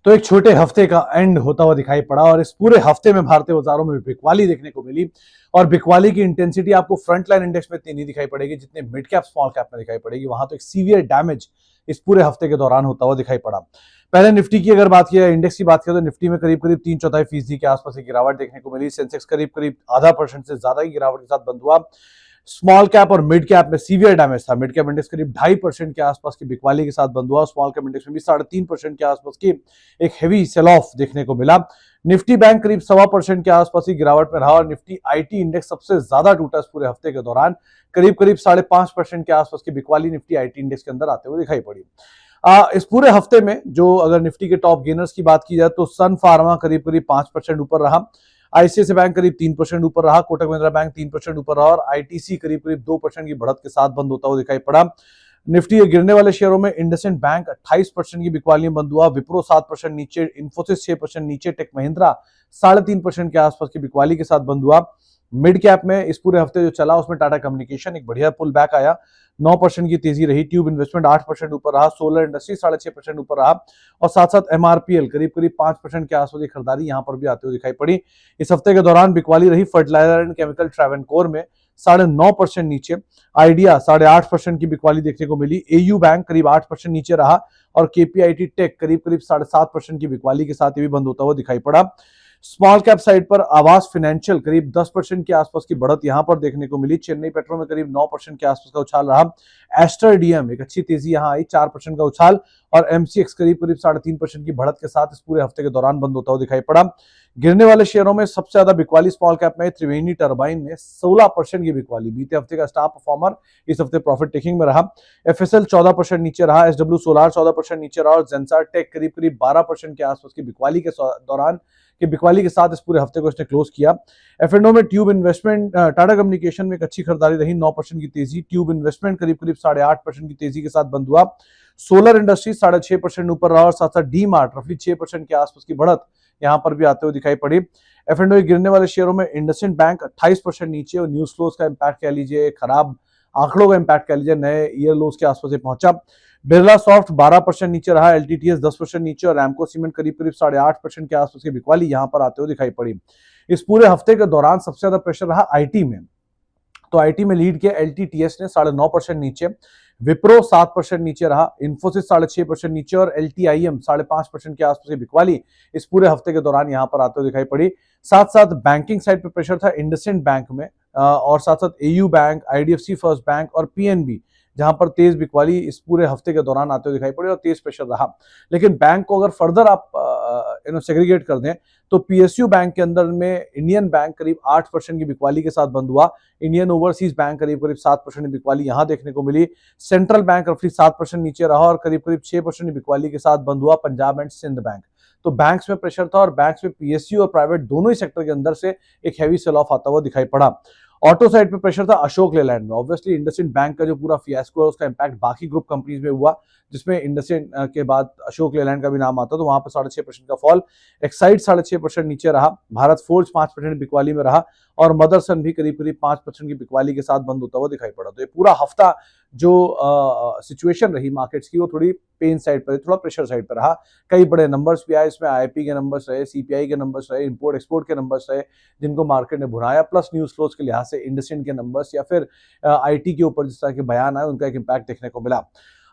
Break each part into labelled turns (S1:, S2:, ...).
S1: तो एक छोटे हफ्ते का एंड होता हुआ दिखाई पड़ा और इस पूरे हफ्ते में भारतीय बाजारों में बिकवाली देखने को मिली। और बिकवाली की इंटेंसिटी आपको फ्रंट लाइन इंडेक्स में इतनी नहीं दिखाई पड़ेगी जितने मिड कैप स्मॉल कैप में दिखाई पड़ेगी। वहां तो एक सीवियर डैमेज इस पूरे हफ्ते के दौरान होता हुआ दिखाई पड़ा। पहले निफ्टी की अगर बात की जाए, इंडेक्स की बात करें तो निफ्टी में करीब करीब 3/4% के आसपास की गिरावट देखने को मिली। सेंसेक्स करीब करीब ½ % से ज्यादा की गिरावट के साथ बंद हुआ। स्मॉल कैप और मिड कैप में सीवियर डैमेज था। मिड कैप इंडेक्स करीब 2.5% के आसपास की बिकवाली के साथ बंद हुआ। स्मॉल कैप इंडेक्स में भी 3.5% के आसपास की एक हेवी सेल ऑफ देखने को मिला। निफ्टी बैंक करीब 1.25% के आसपास की गिरावट में रहा और निफ्टी आईटी इंडेक्स सबसे ज्यादा टूटा इस पूरे हफ्ते के दौरान। करीब करीब 5.5% के आसपास की बिकवाली निफ्टी आईटी इंडेक्स के अंदर आते हुए दिखाई पड़ी। इस पूरे हफ्ते में जो अगर निफ्टी के टॉप गेनर्स की बात की जाए तो सन फार्मा करीब करीब 5% ऊपर रहा। आईसीआईसीआई बैंक करीब 3% ऊपर रहा। कोटक महिंद्रा बैंक 3% ऊपर रहा और आईटीसी करीब करीब 2% की बढ़त के साथ बंद होता हुआ दिखाई पड़ा। निफ्टी के गिरने वाले शेयरों में इंडसइंड बैंक 28% की बिकवाली में बंद हुआ। विप्रो 7% नीचे, इन्फोसिस 6% नीचे, टेक महिंद्रा 3.5% के आसपास की बिकवाली के साथ बंद हुआ। मिड कैप में इस पूरे हफ्ते जो चला उसमें टाटा कम्युनिकेशन एक बढ़िया पुल बैक आया, 9% की तेजी रही। ट्यूब इन्वेस्टमेंट 8% ऊपर रहा। सोलर इंडस्ट्री 6.5% ऊपर रहा और साथ साथ एमआरपीएल करीब करीब 5% के आसपास की खरीदारी यहां पर भी आते हुए दिखाई पड़ी। इस हफ्ते के दौरान बिकवाली रही फर्टिलाइजर एंड केमिकल ट्रावेनकोर में 9.5% नीचे। आइडिया 8.5% की बिकवाली देखने को मिली। एयू बैंक करीब 8% नीचे रहा और केपीआईटी टेक करीब करीब 7.5% की बिकवाली के साथ ये भी बंद होता हुआ दिखाई पड़ा। स्मॉल कैप साइड पर आवास फाइनेंशियल करीब 10% के आसपास की बढ़त यहां पर देखने को मिली। चेन्नई पेट्रो में करीब 9% के आसपास का उछाल रहा। एस्टर डीएम एक अच्छी तेजी यहां आई, 4% का उछाल और एमसीएक्स करीब करीब 3.5% की बढ़त के साथ इस पूरे हफ्ते के दौरान बंद होता हुआ दिखाई पड़ा। गिरने वाले शेयरों में सबसे ज्यादा बिकवाली स्मॉल कैप में त्रिवेणी टर्बाइन में 16% की बिकवाली। बीते हफ्ते का स्टार परफॉर्मर इस हफ्ते प्रॉफिट टेकिंग में रहा। एफएसएल 14% नीचे रहा। एसडब्ल्यू सोलार 14% नीचे रहा और जेंसार टेक करीब करीब 12% के आसपास की बिकवाली के दौरान की बिकवाली के साथ इस पूरे हफ्ते को इसने क्लोज किया। एफ&ओ में ट्यूब इन्वेस्टमेंट, टाटा कम्युनिकेशन में एक अच्छी खरीदारी रही, 9% की तेजी। ट्यूब इन्वेस्टमेंट करीब करीब 8.5% की तेजी के साथ बंद हुआ। सोलर इंडस्ट्री 6.5% ऊपर रहा और साथ साथ डी मार्ट रफली 6% के आसपास की बढ़त यहां पर भी आते हुए दिखाई पड़ी। एफ&ओ गिरने वाले शेयरों में इंडसइंड बैंक 28% नीचे और न्यूज फ्लोज का इंपैक्ट कह लीजिए, खराब आंकड़ों का इंपैक्ट कह लीजिए, नए ईयर लोज के आसपास पहुंचा। बिरला सॉफ्ट 12% नीचे रहा। एलटीटीएस 10% नीचे और रैमको सीमेंट करीब करीब 8.5% के आसपास की बिकवाली यहां पर आते हुए दिखाई पड़ी। इस पूरे हफ्ते के दौरान सबसे ज्यादा प्रेशर रहा आईटी में। तो आईटी में लीड किया एलटीटीएस ने 9.5% नीचे। विप्रो 7% नीचे रहा। इन्फोसिस 6.5% नीचे और एलटीआईएम 5.5% के आसपास की बिकवाली इस पूरे हफ्ते के दौरान यहां पर आते हुए दिखाई पड़ी। साथ साथ बैंकिंग साइड पे प्रेशर था इंडसइंड बैंक में और साथ साथ AU bank, IDFC first bank और पीएनबी, जहां पर तेज बिकवाली इस पूरे हफ्ते के दौरान आते हुए दिखाई पड़ी और तेज प्रेशर रहा। लेकिन बैंक को अगर फर्दर आप सेग्रीगेट कर दें तो पीएसयू बैंक के अंदर में इंडियन बैंक करीब 8% की बिकवाली के साथ बंद हुआ। इंडियन ओवरसीज बैंक करीब करीब 7% की बिकवाली यहां देखने को मिली। सेंट्रल बैंक रफली 7% नीचे रहा और करीब करीब 6% की बिकवाली के साथ बंद हुआ पंजाब एंड सिंध बैंक। तो बैंक्स में प्रेशर था और बैंक्स में पीएसयू और प्राइवेट दोनों ही सेक्टर के अंदर से एक हैवी सेल ऑफ आता हुआ दिखाई पड़ा। ऑटो साइड पे प्रेशर था अशोक लेलैंड में। ऑब्वियसली इंडसइंड बैंक का जो पूरा फियास्को है उसका इंपैक्ट बाकी ग्रुप कंपनीज में हुआ, जिसमें इंडसइंड के बाद अशोक लेलैंड का भी नाम आता, तो वहां पर 6.5% का फॉल। एक्साइड 6.5% नीचे रहा। भारत फोर्ज 5% बिकवाली में रहा और मदरसन भी करीब करीब 5% की बिकवाली के साथ बंद होता हुआ दिखाई पड़ा। तो ये पूरा हफ्ता जो सिचुएशन रही मार्केट्स की वो थोड़ी पेन साइड पर, थोड़ा प्रेशर साइड पर रहा। कई बड़े नंबर्स भी आए इसमें, आईआईपी के नंबर्स रहे, सीपीआई के नंबर्स रहे, इंपोर्ट एक्सपोर्ट के नंबर्स रहे जिनको मार्केट ने भुनाया, प्लस न्यूज फ्लोज के लिहाज से इंडसइंड के नंबर्स या फिर आईटी के ऊपर जिस तरह के बयान आए उनका एक इंपैक्ट देखने को मिला।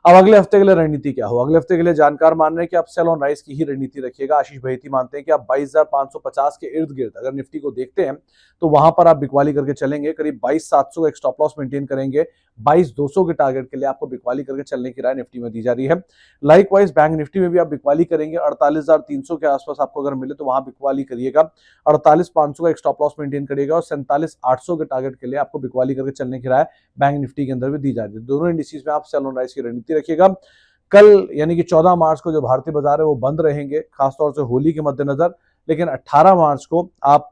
S1: अब अगले हफ्ते के लिए रणनीति क्या हो? अगले हफ्ते के लिए जानकार मान रहे हैं कि आप सेल ऑन राइज की ही रणनीति रखिएगा। आशीष बहेती मानते हैं कि आप 22,550 के इर्द गिर्द अगर निफ्टी को देखते हैं तो वहां पर आप बिकवाली करके चलेंगे। करीब 22,700 का एक स्टॉप लॉस मेंटेन करेंगे। 22,200 के टारगेट के लिए आपको बिकवाली करके चलने की राय निफ्टी में दी जा रही है। लाइकवाइज बैंक निफ्टी में भी आप बिकवाली करेंगे। 48,300 के आसपास आपको अगर मिले तो वहां बिकवाली करिएगा। 48,500 का एक स्टॉप लॉस मेंटेन करिएगा और 47,800 के टारगेट के लिए आपको बिकवाली करके चलने की राय बैंक निफ्टी के अंदर भी दी जा रही है। दोनों इंडिसेस में आप सेल ऑन राइज की रणनीति रखिएगा। कल यानी कि 14 मार्च को जो भारतीय बाजार है वो बंद रहेंगे, खासतौर से होली के मद्देनजर। लेकिन 18 मार्च को आप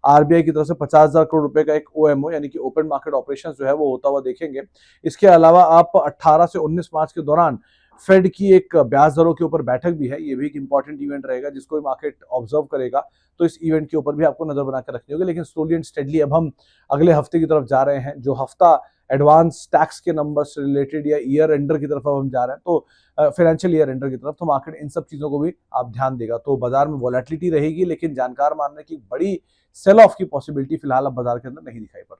S1: आरबीआई की तरफ से 50,000 करोड़ रुपए का एक ओएमओ यानी कि ओपन मार्केट ऑपरेशंस जो है वो होता हुआ देखेंगे। इसके अलावा आप 18 से 19 मार्च के दौरान फेड की एक ब्याज दरों के ऊपर बैठक भी है। ये भी एक इंपॉर्टेंट इवेंट रहेगा जिसको भी मार्केट ऑब्जर्व करेगा, तो इस इवेंट के ऊपर भी आपको नजर बना कर रखनी होगी। लेकिन स्लोली एंड स्टेडली अब हम अगले हफ्ते की तरफ जा रहे हैं। जो हफ्ता एडवांस टैक्स के नंबर से रिलेटेड या ईयर एंडर की तरफ अब हम जा रहे हैं, तो फाइनेंशियल ईयर एंडर की तरफ, तो मार्केट इन सब चीजों को भी आप ध्यान देगा। तो बाजार में वॉलेटिलिटी रहेगी, लेकिन जानकार मान रहे हैं कि बड़ी सेल ऑफ की पॉसिबिलिटी फिलहाल अब बाजार के अंदर नहीं दिखाई पड़